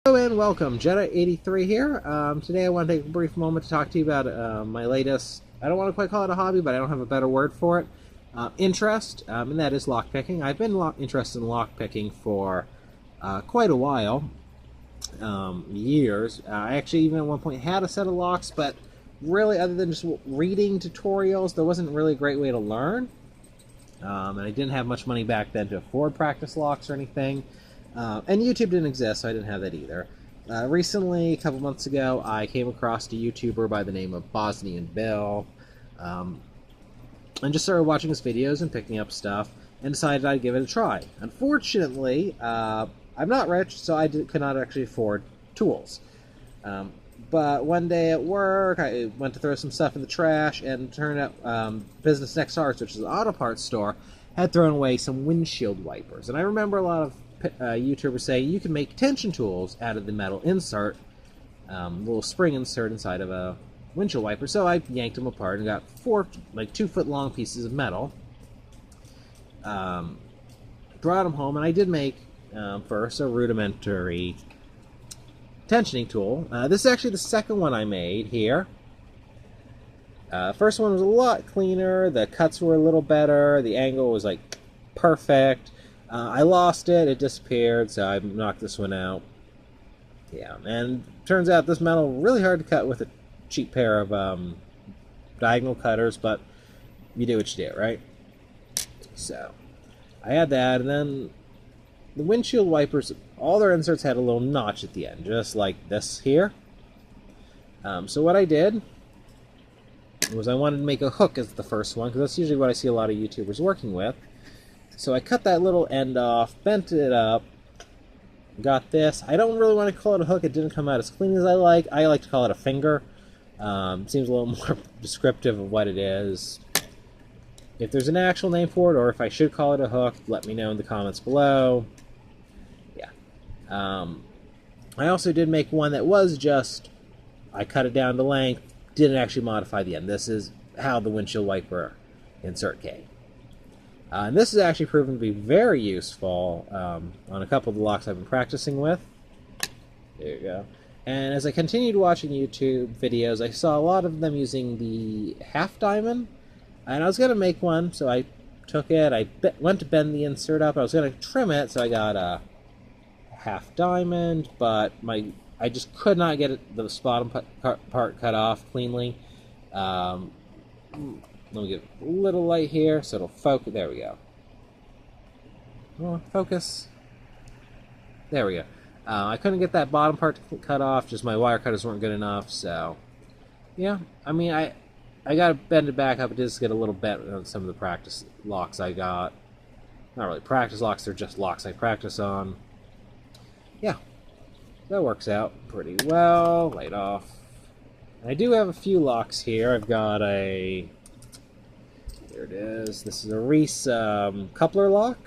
Hello and welcome, Jetta83 here. Today I want to take a brief moment to talk to you about my latest, I don't want to quite call it a hobby, but I don't have a better word for it, interest, and that is lockpicking. I've been interested in lockpicking for quite a while, years. I actually even at one point had a set of locks, but really other than just reading tutorials, there wasn't really a great way to learn. And I didn't have much money back then to afford practice locks or anything. And YouTube didn't exist, so I didn't have that either. Recently, a couple months ago, I came across a YouTuber by the name of Bosnian Bill, and just started watching his videos and picking up stuff, and decided I'd give it a try. Unfortunately, I'm not rich, so I could not actually afford tools. But one day at work, I went to throw some stuff in the trash, and turned out Business Next Arts, which is an auto parts store, had thrown away some windshield wipers. And I remember a lot of YouTubers saying you can make tension tools out of the metal insert, little spring insert inside of a windshield wiper. So I yanked them apart and got four 2-foot long pieces of metal. Brought them home, and I did make first a rudimentary tensioning tool. This is actually the second one I made here. First one was a lot cleaner. The cuts were a little better. The angle was perfect. I lost it. It disappeared, so I knocked this one out. Yeah, and turns out this metal really hard to cut with a cheap pair of diagonal cutters, but you do what you do, right? So I had that, and then the windshield wipers, all their inserts had a little notch at the end, just like this here. So what I did was I wanted to make a hook as the first one, because that's usually what I see a lot of YouTubers working with. So I cut that little end off, bent it up, got this. I don't really want to call it a hook. It didn't come out as clean as I like. I like to call it a finger. Seems a little more descriptive of what it is. If there's an actual name for it, or if I should call it a hook, let me know in the comments below. Yeah. I also did make one that was just, I cut it down to length, didn't actually modify the end. This is how the windshield wiper insert came. And this has actually proven to be very useful on a couple of the locks I've been practicing with. There you go. And as I continued watching YouTube videos, I saw a lot of them using the half diamond. And I was going to make one, so I took it, I went to bend the insert up, I was going to trim it, so I got a half diamond, but I just could not get the bottom part cut off cleanly. Let me get a little light here so it'll focus. There we go. Oh, focus. There we go. I couldn't get that bottom part cut off, just my wire cutters weren't good enough, so yeah. I mean, I got to bend it back up. It does get a little bent on some of the practice locks I got. Not really practice locks, they're just locks I practice on. Yeah, that works out pretty well. Light off. And I do have a few locks here. I've got a... There it is. This is a Reese coupler lock.